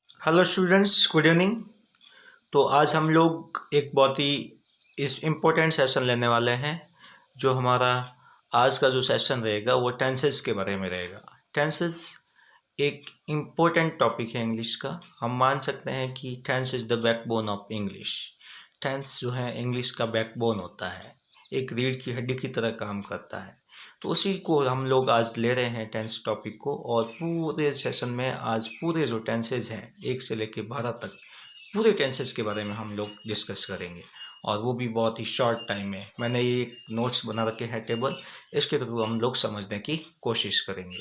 Hello students, good evening. तो आज हम लोग एक बहुत ही इस इम्पोर्टेंट सेशन लेने वाले हैं। जो हमारा आज का जो सेशन रहेगा वो टेंसेस के बारे में रहेगा। टेंसेस एक इम्पोर्टेंट टॉपिक है इंग्लिश का। हम मान सकते हैं कि tense is the backbone of English. Tense जो है इंग्लिश का बैकबोन होता है, एक रीढ़ की हड्डी की तरह काम करता है। तो उसी को हम लोग आज ले रहे हैं टेंस टॉपिक को, और पूरे सेशन में आज पूरे जो टेंसेज हैं 1 से लेकर 12 तक पूरे टेंसेस के बारे में हम लोग डिस्कस करेंगे, और वो भी बहुत ही शॉर्ट टाइम में। मैंने ये एक नोट्स बना रखे हैं टेबल, इसके थ्रू हम लोग समझने की कोशिश करेंगे।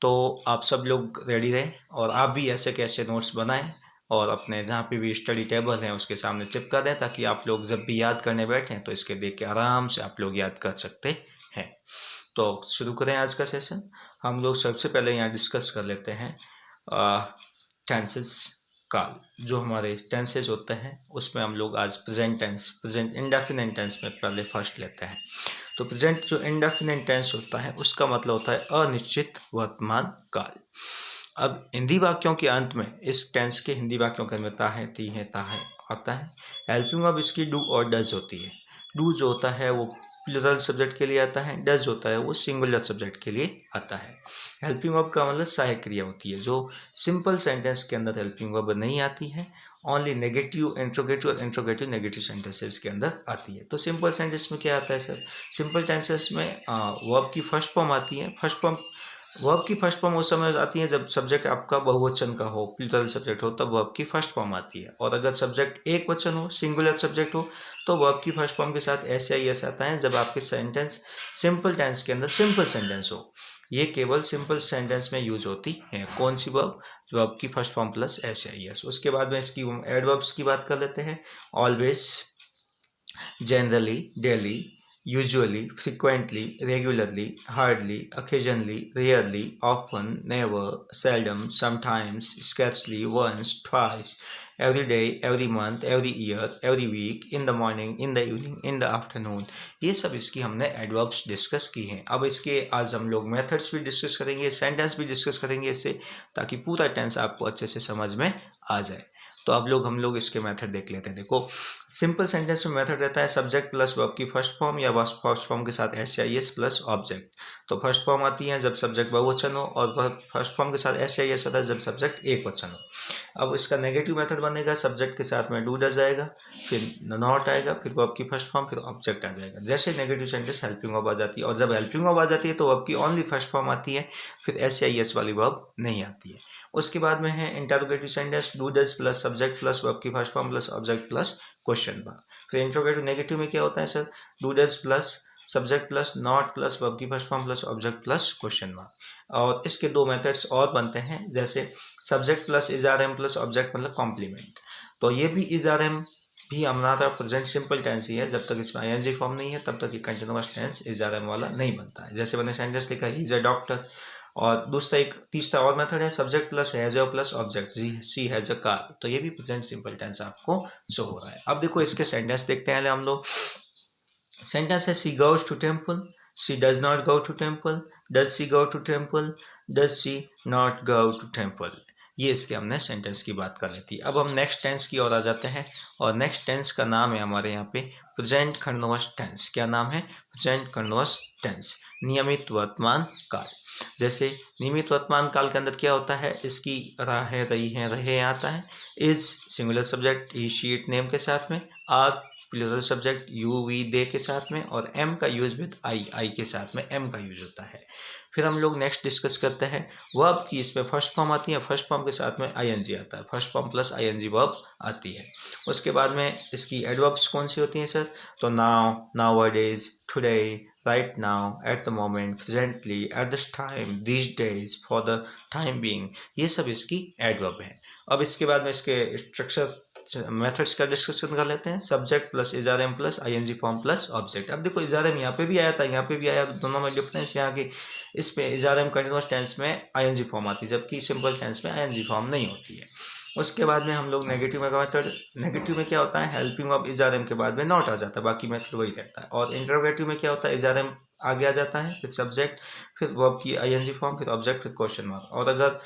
तो आप सब लोग रेडी रहें, और आप भी ऐसे कैसे नोट्स बनाएं और अपने जहाँ पे भी स्टडी टेबल है उसके सामने चिपका दें, ताकि आप लोग जब भी याद करने बैठें तो इसके देख के आराम से आप लोग याद कर सकते हैं। तो शुरू करें आज का सेशन। हम लोग सबसे पहले यहाँ डिस्कस कर लेते हैं टेंसेस। काल जो हमारे टेंसेज होते हैं उसमें हम लोग आज present tense, present indefinite tense में पहले फर्स्ट लेते हैं। तो प्रेजेंट जो इंडेफिनिट टेंस होता है उसका मतलब होता है अनिश्चित वर्तमान काल। अब हिंदी वाक्यों के अंत में इस टेंस के हिंदी वाक्यों के अंत में ता है, ती है, ता है आता है। हेल्पिंग अब इसकी डू और डज होती है। डू जो होता है वो प्लूरल सब्जेक्ट के लिए आता है, डज होता है वो सिंगुलर सब्जेक्ट के लिए आता है। हेल्पिंग वर्ब का मतलब सहायक क्रिया होती है, जो सिंपल सेंटेंस के अंदर हेल्पिंग वर्ब नहीं आती है। ओनली नेगेटिव, इंट्रोगेटिव और इंट्रोगेटिव नेगेटिव सेंटेंसेस के अंदर आती है। तो सिंपल सेंटेंस में क्या आता है सर? सिंपल टेंसेस में वर्ब की फर्स्ट फॉर्म आती है। फर्स्ट फॉर्म वर्ब की फर्स्ट फॉर्म उस समय आती है जब सब्जेक्ट आपका बहुवचन का हो, प्लूरल सब्जेक्ट हो, तब वर्ब की फर्स्ट फॉर्म आती है। और अगर सब्जेक्ट एक वचन हो, सिंगुलर सब्जेक्ट हो, तो वर्ब की फर्स्ट फॉर्म के साथ एस या एस आता है जब आपके सेंटेंस सिंपल टेंस के अंदर सिंपल सेंटेंस हो। ये केवल सिंपल सेंटेंस में यूज होती है। कौन सी वर्ब? वर्ब की फर्स्ट फॉर्म प्लस एस या एस। उसके बाद में इसकी एडवर्ब्स की बात कर लेते हैं। Always, generally, daily, usually, frequently, regularly, hardly, occasionally, rarely, often, never, seldom, sometimes, scarcely, once, twice, every day, every month, every year, every week, in the morning, in the evening, in the afternoon। ये सब इसकी हमने adverbs discuss की हैं। अब इसके आज हम लोग मेथड्स भी डिस्कस करेंगे, सेंटेंस भी डिस्कस करेंगे इससे, ताकि पूरा टेंस आपको अच्छे से समझ में आ जाए। तो अब हम लोग इसके मेथड देख लेते हैं। देखो, सिंपल सेंटेंस में मेथड रहता है सब्जेक्ट प्लस वर्ब की फर्स्ट फॉर्म या फर्स्ट फॉर्म के साथ एस या एस प्लस ऑब्जेक्ट। तो फर्स्ट फॉर्म आती है जब सब्जेक्ट बहुवचन हो, और वह फर्स्ट फॉर्म के साथ एस या एस आता है जब सब्जेक्ट एक वचन हो। अब इसका नेगेटिव मेथड बनेगा, सब्जेक्ट के साथ में डू डज आएगा, फिर नॉट आएगा, फिर वर्ब की फर्स्ट फॉर्म, फिर ऑब्जेक्ट आ जाएगा। जैसे नेगेटिव सेंटेंस हेल्पिंग वर्ब आ जाती है, और जब हेल्पिंग वर्ब आ जाती है तो वर्ब की ओनली फर्स्ट फॉर्म आती है, फिर एस या एस वाली वर्ब नहीं आती है। उसके बाद में है interrogative sentence, do does plus subject plus verb की first form plus object plus question mark. फिर इंट्रोगेटिव नेगेटिव में क्या होता है sir? Do does plus subject plus not plus verb की first form plus object plus question mark. और इसके दो मेथड्स और बनते हैं, जैसे subject plus is are am plus object मतलब कॉम्प्लीमेंट। तो ये भी इज आर एम भी हमारा प्रेजेंट सिंपल टेंस ही है। जब तक इसमें आईएनजी फॉर्म नहीं है तब तक ये continuous tense is are am वाला नहीं बनता है। जैसे मैंने सेंटेंस लिखा ही इज अ डॉक्टर। और दूसरा एक तीसरा और मेथड है subject plus has a plus object, she has a car. तो ये भी प्रेजेंट सिंपल टेंस आपको शो हो रहा है। अब देखो इसके सेंटेंस देखते हैं हम लोग। सेंटेंस है she goes to temple, she does not go to temple, does she go to temple, does she not go to temple. ये इसके हमने सेंटेंस की बात कर ली थी। अब हम नेक्स्ट टेंस की ओर आ जाते हैं, और नेक्स्ट टेंस का नाम है हमारे यहाँ पे प्रेजेंट कंटिन्यूअस टेंस। क्या नाम है? प्रेजेंट कंटिन्यूअस टेंस, नियमित वर्तमान काल। जैसे नियमित वर्तमान काल के अंदर क्या होता है? इसकी रहा है, रही है, रहे आता है। Is singular subject he she it name के साथ में, are plural subject you we they के साथ में, और एम का यूज विद आई के साथ में एम का यूज होता है। फिर हम लोग नेक्स्ट डिस्कस करते हैं वर्ब की। इसमें फर्स्ट फॉर्म आती है, फर्स्ट फॉर्म के साथ में आईएनजी आता है, first form plus ING verb आती है। उसके बाद में इसकी एडवर्ब्स कौन सी होती हैं सर? तो now, nowadays, today, right now, at the moment, presently, eight this time, these days, for the time being, ये सब इसकी एडवर्ब है। अब इसके बाद में इसके स्ट्रक्चर मेथड्स का डिस्कशन कर लेते हैं। Subject plus is are am plus ING form plus object. अब देखो इज आर एम यहाँ पे भी आया था, यहाँ पे भी आया, दोनों में डिफरेंस यहाँ की, इसमें is are am continuous tense में आईएनजी फॉर्म आती है, जबकि सिंपल टेंस में आईएनजी फॉर्म नहीं होती है। उसके बाद में हम लोग नेगेटिव में का मेथड, नेगेटिव में क्या होता है? Helping of is are am के बाद में नॉट आ जाता है, बाकी मेथड वही रहता है। और इंटरोगेटिव में क्या होता है? इज आर एम आगे आ जाता है, फिर सब्जेक्ट, फिर वर्ब की आईएनजी फॉर्म, फिर ऑब्जेक्ट, फिर क्वेश्चन मार्क। और अगर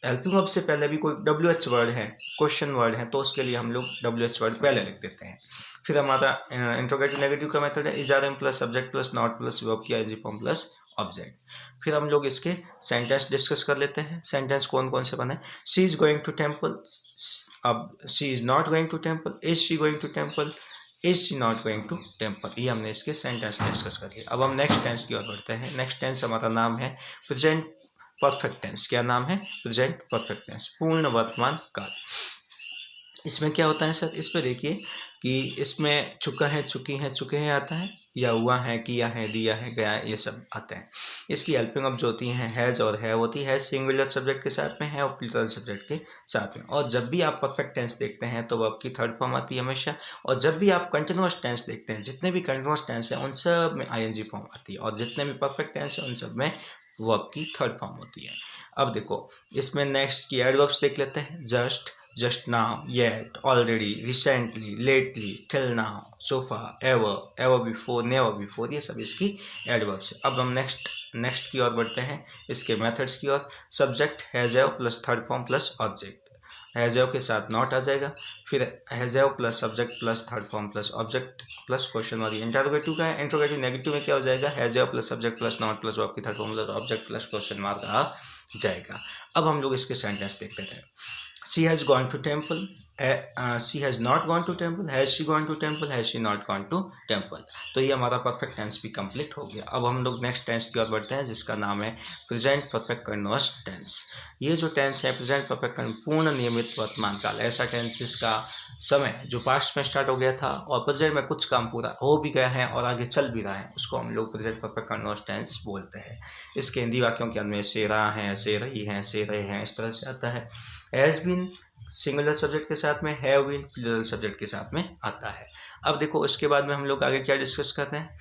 हेल्पिंग वर्ब से पहले भी कोई WH वर्ड है, क्वेश्चन वर्ड है, तो उसके लिए हम लोग WH वर्ड पहले लिख देते हैं। फिर हमारा इंट्रोगेटिव नेगेटिव का मेथड है is are am plus subject plus not plus verb की आईएनजी फॉर्म प्लस ऑब्जेक्ट। फिर हम लोग इसके सेंटेंस डिस्कस कर लेते हैं। सेंटेंस कौन कौन से बने? She is going to temple, अब she is not going to temple, is she going to temple, is she not going to temple. ये हमने इसके सेंटेंस डिस्कस कर लिया। अब हम नेक्स्ट टेंस की ओर बढ़ते हैं। नेक्स्ट टेंस हमारा नाम है प्रेजेंट परफेक्ट टेंस। क्या नाम है? प्रेजेंट परफेक्ट टेंस, पूर्ण वर्तमान काल। इसमें क्या होता है सर? इसमें देखिए कि इसमें चुका है, चुकी है, चुके हैं आता है, या हुआ है, किया है, दिया है, गया है, ये सब आते हैं। इसकी हेल्पिंग वर्ब जो होती हैं हैज़ और है होती है सिंगुलर सब्जेक्ट के साथ में है और प्लूरल सब्जेक्ट के साथ में। और जब भी आप परफेक्ट टेंस देखते हैं तो वर्ब की थर्ड फॉर्म आती है हमेशा। और जब भी आप कंटिन्यूअस टेंस देखते हैं, जितने भी कंटिन्यूअस टेंस हैं उन सब में आईएनजी फॉर्म आती है, और जितने भी परफेक्ट टेंस हैं उन सब में वर्ब की थर्ड फॉर्म होती है। अब देखो इसमें नेक्स्ट की एडवर्ब्स देख लेते हैं। Just, just now, yet, already, recently, lately, till now, so far, ever, ever before, never before, ये सब इसकी एडवर्ब्स है। अब हम नेक्स्ट की ओर बढ़ते हैं, इसके मेथड्स की ओर। Subject has have plus third form plus object. Has have के साथ नॉट आ जाएगा, फिर has have plus subject plus third form plus object plus question mark. Interrogative का है, इंटरोगेटिव नेगेटिव में क्या हो जाएगा? Has have plus subject plus not plus verb की third form plus object plus question mark आ जाएगा। अब हम लोग इसके सेंटेंस देख लेते हैं। She has gone to temple. She has not gone to temple. Has she gone to temple? Has she not gone to temple? तो ये हमारा परफेक्ट टेंस भी कंप्लीट हो गया। अब हम लोग नेक्स्ट टेंस की ओर बढ़ते हैं जिसका नाम है प्रेजेंट परफेक्ट कंटिन्यूअस टेंस। ये जो टेंस है प्रेजेंट परफेक्ट पूर्ण नियमित वर्तमान काल, ऐसा टेंस जिसका समय जो पास्ट में स्टार्ट हो गया था और प्रेजेंट में कुछ काम पूरा हो भी गया है और आगे चल भी रहा है, उसको हम लोग प्रेजेंट परफेक्ट कंटिन्यूअस टेंस बोलते हैं। इसके हिंदी वाक्यों के अंदर से रहा है, से रही है, से रहे हैं, इस तरह से आता है। हैज़ बीन सिंगुलर सब्जेक्ट के साथ में, हैव बीन प्लूरल सब्जेक्ट के साथ में आता है। अब देखो उसके बाद में हम लोग आगे क्या डिस्कस करते हैं?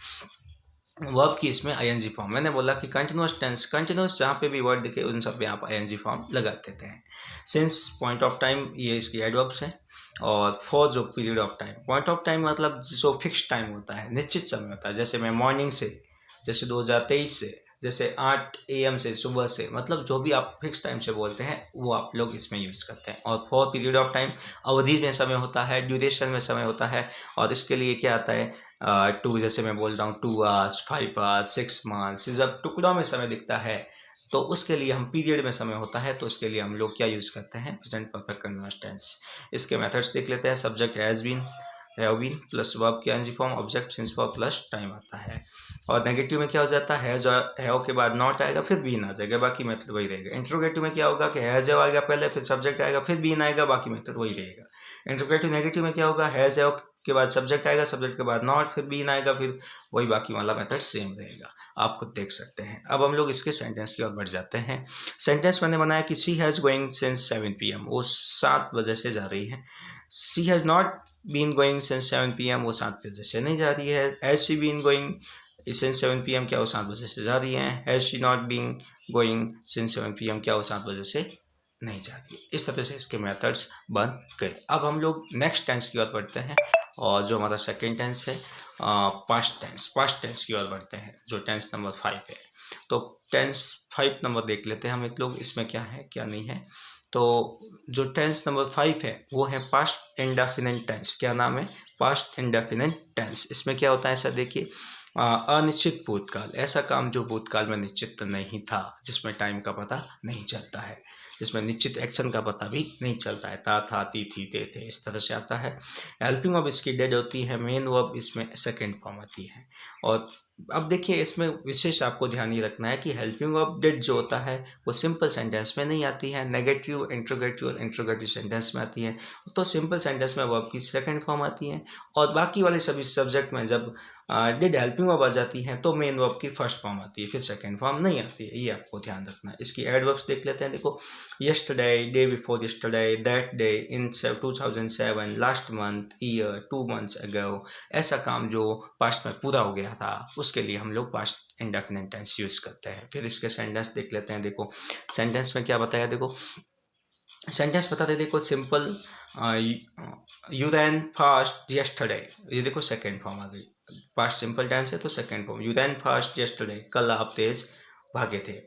वर्ब की इसमें आईएनजी फॉर्म। मैंने बोला कि कंटिन्यूअस टेंस, कंटिन्यूअस जहाँ पे भी वर्ड दिखे उन सब में आप आईएनजी फॉर्म लगा देते हैं। सिंस, पॉइंट ऑफ टाइम, ये इसकी एडवर्ब्स हैं। और फॉर जो period of time, point of time मतलब जो फिक्स टाइम होता है, निश्चित समय होता है। जैसे मैं मॉर्निंग से, जैसे 2023 से, जैसे 8 AM से, सुबह से, मतलब जो भी आप फिक्स टाइम से बोलते हैं वो आप लोग इसमें यूज़ करते हैं। और फॉर पीरियड ऑफ टाइम अवधि में समय होता है, ड्यूरेशन में समय होता है। और इसके लिए क्या आता है? टू, जैसे मैं बोल रहा हूँ 2 hours, 5 hours, 6 months, जब टुकड़ों में समय दिखता है तो उसके लिए हम पीरियड में समय होता है, तो उसके लिए हम लोग क्या यूज़ करते हैं? Present perfect continuous tense. इसके मेथड्स देख लेते हैं। Subject has been, have been plus verb की ING form, object since for plus time आता है। और नेगेटिव में क्या हो जाता है? हैज़ और हैव के बाद नॉट आएगा, फिर बीन आ जाएगा, बाकी मेथड वही रहेगा। इंट्रोगेटिव में क्या होगा कि हैज़ हैव आएगा पहले, फिर सब्जेक्ट आएगा, फिर बीन आएगा, बाकी मेथड वही रहेगा। इंट्रोगेटिव नेगेटिव में क्या होगा? हैज़ हैव के बाद सब्जेक्ट आएगा, सब्जेक्ट के बाद नॉट, फिर बीन आएगा, फिर वही बाकी वाला मेथड सेम रहेगा। आप खुद देख सकते हैं। अब हम लोग इसके सेंटेंस की ओर बढ़ जाते हैं। सेंटेंस मैंने बनाया कि she has going since 7 PM, वो 7 बजे से जा रही है। She has not been going since 7 PM, वो 7 बजे से नहीं जा रही है। Has she been going since 7 PM, क्या वो 7 बजे से जा रही है। Has she not been going since 7 PM, क्या वो 7 बजे से नहीं जा रही है। इस तरह से इसके मेथड्स बन गए। अब हम लोग नेक्स्ट टेंस की ओर बढ़ते हैं और जो हमारा सेकेंड टेंस है पास्ट टेंस। पास्ट टेंस की ओर बढ़ते हैं जो टेंस नंबर 5 है। तो टेंस 5 नंबर देख लेते हैं हम एक लोग, इसमें क्या है क्या नहीं है। तो जो टेंस नंबर 5 है वो है पास्ट इंडेफिनिट टेंस। क्या नाम है? Past indefinite tense. इसमें क्या होता है सर? देखिए अनिश्चित भूतकाल, ऐसा काम जो भूतकाल में निश्चित नहीं था, जिसमें टाइम का पता नहीं चलता है, जिसमें निश्चित एक्शन का पता भी नहीं चलता है। था, ती, थी, थे, इस तरह से आता है। हेल्पिंग वर्ब इसकी डेड होती है, मेन वर्ब इसमें सेकेंड फॉर्म आती है। और अब देखिए इसमें विशेष आपको ध्यान ये रखना है कि हेल्पिंग वर्ब डेड जो होता है वो सिंपल सेंटेंस में नहीं आती है, नेगेटिव, इंट्रोगेटिव और इंट्रोगेटिव सेंटेंस में आती है। तो सिंपल सेंटेंस में वर्ब की सेकंड फॉर्म आती है, और बाकी वाले सभी सब्जेक्ट में जब डेड हेल्पिंग वर्ब आ जाती है तो मेन वर्ब की फर्स्ट फॉर्म आती है, फिर सेकंड फॉर्म नहीं आती है। ये आपको ध्यान रखना है। इसकी एडवर्ब्स देख लेते हैं। देखो, yesterday, day before yesterday, that day, in 2007, last month, year, 2 months ago, ऐसा काम जो पास्ट में पूरा हो गया था उसके लिए हम लोग पास्ट इंडेफिनिट टेंस यूज करते हैं। फिर इसके सेंटेंस देख लेते हैं। देखो सेंटेंस में क्या बताया, देखो सेंटेंस बताते, देखो simple, you ran fast yesterday, ये देखो सेकेंड फॉर्म आ गई। पास्ट सिंपल टेंस है तो second form, you ran fast yesterday, कल आप तेज भागे थे।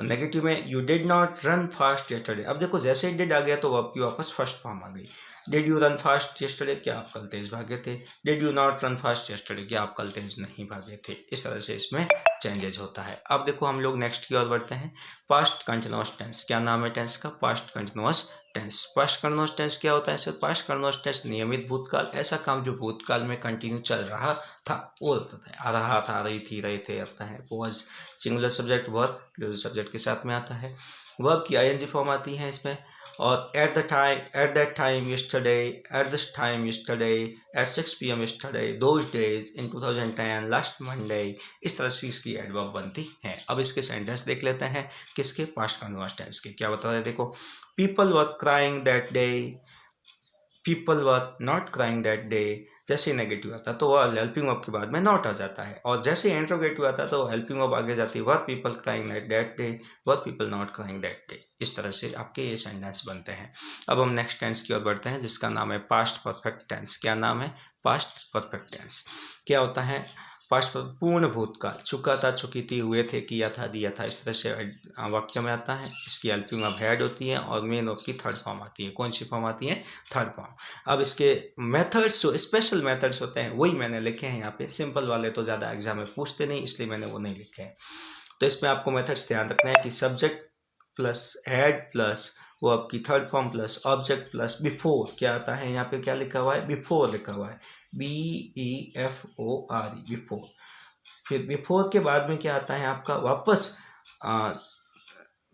नेगेटिव में you did not run fast yesterday. अब देखो जैसे ही डिड आ गया तो वो आपकी वापस फर्स्ट फॉर्म आ गई। Did you run fast yesterday, क्या आप कल तेज भागे थे। Did you not run fast yesterday, क्या आप कल तेज नहीं भागे थे। इस तरह से इसमें चेंजेज होता है। अब देखो हम लोग नेक्स्ट की ओर बढ़ते हैं। पास्ट कंटिन्यूअस टेंस, क्या नाम है टेंस का, past continuous tense. Past continuous tense क्या होता है सर, पास्ट कंटिन्यूअस टेंस नियमित भूतकाल, ऐसा काम जो भूतकाल में कंटिन्यू चल रहा था वो होता है। आ रहा था, रही थी, रहे थे आता है। Was singular subject, verb plural subject के साथ में आता है। वर्ब की आईएनजी फॉर्म आती है इसमें। और at the time, at that time yesterday, at this time yesterday, at 6 PM yesterday, those days, in 2010, last Monday, इस तरह से इसकी एडवर्ब बनती है। अब इसके सेंटेंस देख लेते हैं किसके, पास्ट कंटिन्यूअस टेंस के। क्या बता रहे हैं देखो, people were crying that day, people were not crying that day. जैसे नेगेटिव आता है तो वह हेल्पिंग वर्ब के बाद में नॉट आ जाता है, और जैसे इंट्रोगेटिव आता है तो हेल्पिंग वर्ब आगे जाती है। Were people crying that day, were people not crying that day. इस तरह से आपके ये सेंटेंस बनते हैं। अब हम नेक्स्ट टेंस की ओर बढ़ते हैं जिसका नाम है पास्ट परफेक्ट टेंस। क्या नाम है, पास्ट परफेक्ट टेंस। क्या होता है, पास्ट पूर्ण भूतकाल, चुका था, चुकी थी, हुए थे, किया था, दिया था, इस तरह से वाक्य में आता है। इसकी हेल्पिंग वर्ब हैड होती है और मेन वर्ब की थर्ड फॉर्म आती है। कौन सी फॉर्म आती है, थर्ड फॉर्म। अब इसके मेथड्स जो स्पेशल मेथड्स होते हैं वही मैंने लिखे हैं यहाँ पे। सिंपल वाले तो ज़्यादा एग्जाम में पूछते नहीं, इसलिए मैंने वो नहीं लिखे हैं। तो इसमें आपको मेथड्स ध्यान रखना है कि सब्जेक्ट प्लस हैड प्लस वो आपकी third form plus object plus before. क्या आता है यहाँ पे, क्या लिखा हुआ है, बिफोर लिखा हुआ है, BEFORE, बिफोर। फिर बिफोर के बाद में क्या आता है आपका, वापस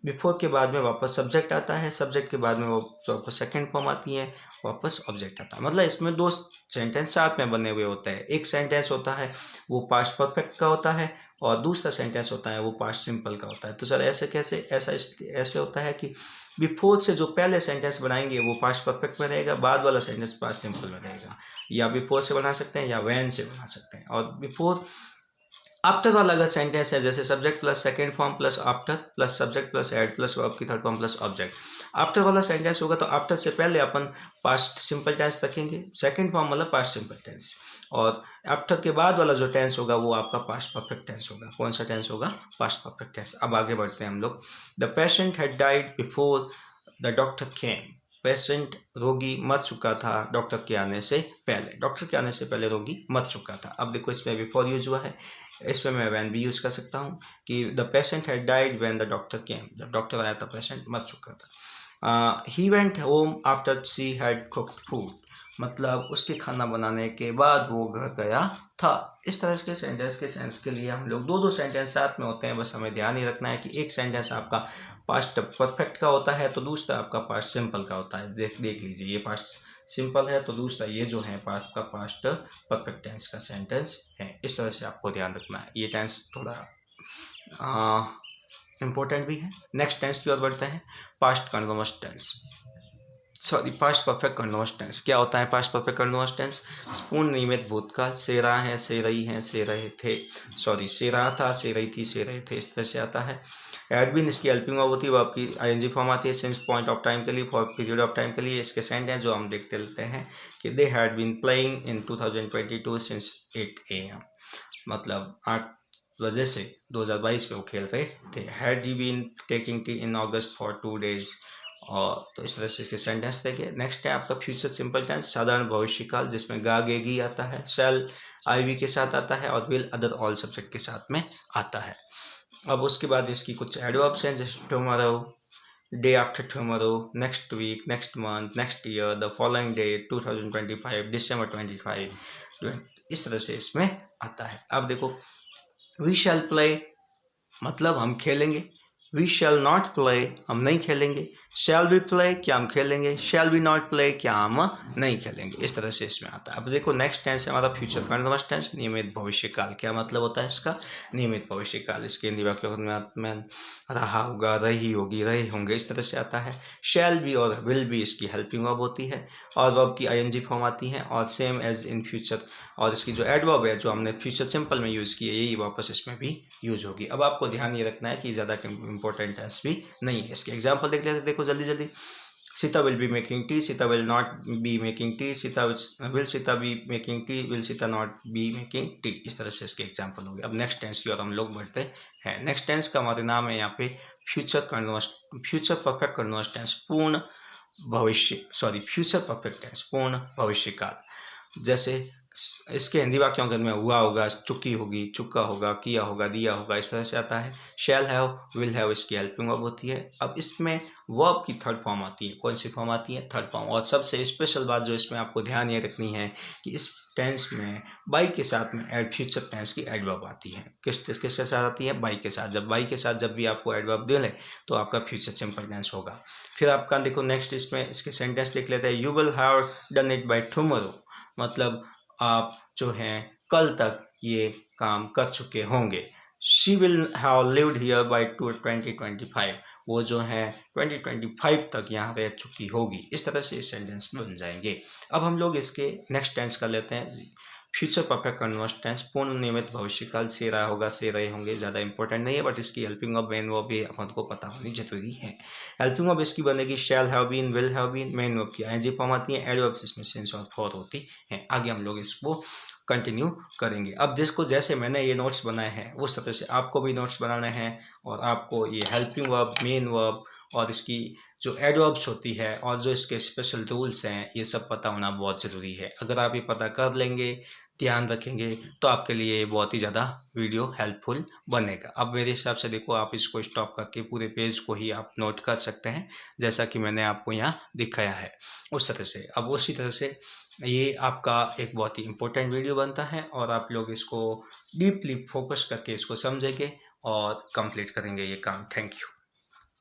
बिफोर के बाद में वापस सब्जेक्ट आता है, सब्जेक्ट के बाद में वो तो सेकेंड फॉर्म आती है, वापस ऑब्जेक्ट आता है। मतलब इसमें दो सेंटेंस साथ में बने हुए होते हैं। एक सेंटेंस होता है वो पास्ट परफेक्ट का होता है और दूसरा सेंटेंस होता है वो पास्ट सिंपल का होता है। तो सर ऐसे कैसे, ऐसे होता है कि बिफोर से जो पहले सेंटेंस बनाएंगे वो पास्ट परफेक्ट में रहेगा, बाद वाला सेंटेंस पास्ट सिंपल में रहेगा। या बिफोर से बना सकते हैं या व्हेन से बना सकते हैं। और बिफोर आफ्टर वाला अगर सेंटेंस है जैसे subject plus second form plus after plus subject plus had plus verb की third form plus object, after वाला सेंटेंस होगा तो आफ्टर से पहले अपन पास्ट सिंपल टेंस रखेंगे, सेकेंड फॉर्म मतलब पास्ट सिंपल टेंस, और आफ्टर के बाद वाला जो टेंस होगा वो आपका पास्ट परफेक्ट टेंस होगा। कौन सा टेंस होगा, पास्ट परफेक्ट टेंस। अब आगे बढ़ते हैं हम लोग। The patient had died before the doctor came. Patient रोगी मर चुका था डॉक्टर के आने से पहले, डॉक्टर के आने से पहले रोगी मर चुका था। अब देखो इसमें बिफोर यूज हुआ है, इसमें मैं व्हेन भी यूज कर सकता हूँ कि the patient had died when the doctor केम, जब डॉक्टर आया था पेशेंट मर चुका था। He went home after she had cooked food, मतलब उसके खाना बनाने के बाद वो घर गया था। इस तरह के सेंटेंस के सेंस के लिए हम लोग दो दो सेंटेंस साथ में होते हैं, बस हमें ध्यान ही रखना है कि एक सेंटेंस आपका पास्ट परफेक्ट का होता है तो दूसरा आपका पास्ट सिंपल का होता है। देख लीजिए, ये पास्ट सिंपल है तो दूसरा ये जो है पास्ट का पास्ट परफेक्ट टेंस का सेंटेंस है। इस तरह से आपको ध्यान रखना है। ये टेंस थोड़ा इम्पोर्टेंट भी है। नेक्स्ट टेंस की ओर बढ़ते हैं, past continuous tense, sorry past perfect continuous tense. क्या होता है पास्ट परफेक्ट कंटिन्यूअस टेंस, पूर्ण नियमित भूतकाल, से रहा है, से रही है, से रहे थे, सॉरी से रहा था, से रही थी, से रहे थे, इस तरह से आता है। हैड बीन इसकी हेल्पिंग वर्ब होती है, वो आपकी आईएनजी फॉर्म आती है सिंस पॉइंट ऑफ टाइम के लिए, फॉर पीरियड ऑफ टाइम के लिए। इसके सेंटेंस जो हम देखते लेते हैं कि they had been playing in 2022 since 8 AM, मतलब 8 बजे से 2022 में वो खेल रहे थे। Had you been taking tea in August for 2 days, और तो इस तरह से इसके सेंटेंस देखिए। नेक्स्ट है आपका फ्यूचर सिंपल टेंस, साधारण भविष्यकाल, जिसमें गेगी आता है, शेल आईवी के साथ आता है और विल अदर ऑल सब्जेक्ट के साथ में आता है। अब उसके बाद इसकी कुछ एडवर्ब्स हैं जैसे tomorrow, day after tomorrow, next week, next month, next year, the following day, 2025, December 25, इस तरह से इसमें आता है। अब देखो वी शैल प्ले मतलब हम खेलेंगे, वी शैल नॉट प्ले हम नहीं खेलेंगे, शैल वी प्ले क्या हम खेलेंगे, शैल वी नॉट प्ले क्या हम नहीं खेलेंगे, इस तरह से इसमें आता है। अब देखो नेक्स्ट टेंस है हमारा फ्यूचर कंटिन्यूअस टेंस, नियमित भविष्यकाल। क्या मतलब होता है इसका, नियमित भविष्यकाल। इसके हिंदी वाक्य में रहा होगा, रही होगी, रहे होंगे, इस तरह से आता है। शैल बी और विल बी इसकी हेल्पिंग वर्ब होती है और वर्ब की आईएनजी फॉर्म आती है, और सेम एज इन फ्यूचर, और इसकी जो एडवर्ब है जो हमने फ्यूचर सिंपल में यूज़ की है यही वापस इसमें भी यूज होगी। अब आपको ध्यान ये रखना है कि ज़्यादा इंपॉर्टेंट टेंस भी नहीं है। इसके एग्जाम्पल देख लेते देखो जल्दी जल्दी। Sita will be making tea, Sita will not be making tea, will Sita be making tea, will Sita not be making tea. इस तरह से इसके एग्जाम्पल हो गए। अब नेक्स्ट टेंस की ओर हम लोग बढ़ते हैं। नेक्स्ट टेंस का हमारे नाम है यहाँ पे फ्यूचर परफेक्ट कंटिन्यूअस टेंस, पूर्ण भविष्य, फ्यूचर परफेक्ट टेंस, पूर्ण भविष्य काल। जैसे इसके हिंदी वाक्यों के अंदर में हुआ होगा, चुकी होगी, चुका होगा, किया होगा, दिया होगा, इस तरह से आता है। शैल हैव, विल हैव इसकी हेल्पिंग वर्ब होती है। अब इसमें वर्ब की थर्ड फॉर्म आती है। कौन सी फॉर्म आती है? Third form. और सबसे स्पेशल बात जो इसमें आपको ध्यान ये रखनी है कि इस टेंस में बाई के साथ में एड फ्यूचर टेंस की एडवर्ब आती है। किसके साथ आती है? बाई के साथ। जब बाई के साथ जब भी आपको एडवर्ब दे ले तो आपका फ्यूचर सिंपल टेंस होगा। फिर आपका देखो नेक्स्ट इसमें इसके सेंटेंस लिख लेते हैं। You will have done it by tomorrow, मतलब आप जो हैं कल तक ये काम कर चुके होंगे। She will have lived here bye 2025, वो जो है 2025 तक यहाँ रह चुकी होगी। इस तरह से इस सेंटेंस में बन जाएंगे। अब हम लोग इसके नेक्स्ट टेंस कर लेते हैं। फ्यूचर परफेक्ट कंटिन्यूअस टेंस, पूर्ण नियमित भविष्यकाल, से रहा होगा, से रहे होंगे, ज़्यादा इंपॉर्टेंट नहीं है, बट इसकी हेल्पिंग वर्ब, मेन वर्ब भी अपन को पता होनी जरूरी है। हेल्पिंग वर्ब इसकी बनेगी shall have been, will have been. Main verb की आईएनजी फॉर्म आती है। एडवर्ब्स इसमें सिंस और फॉर होती हैं। आगे हम लोग इसको कंटिन्यू करेंगे। अब जिसको जैसे मैंने ये नोट्स बनाए हैं उस तरह से आपको भी नोट्स बनाने हैं, और आपको ये हेल्पिंग वर्ब, मेन वर्ब और इसकी जो एडवर्ब्स होती है और जो इसके स्पेशल रूल्स हैं, ये सब पता होना बहुत ज़रूरी है। अगर आप ये पता कर लेंगे, ध्यान रखेंगे, तो आपके लिए बहुत ही ज़्यादा वीडियो हेल्पफुल बनेगा। अब मेरे हिसाब से देखो, आप इसको स्टॉप करके पूरे पेज को ही आप नोट कर सकते हैं, जैसा कि मैंने आपको यहाँ दिखाया है उस तरह से। अब उसी तरह से ये आपका एक बहुत ही इम्पोर्टेंट वीडियो बनता है, और आप लोग इसको डीपली फोकस करके इसको समझेंगे और कंप्लीट करेंगे ये काम। Thank you.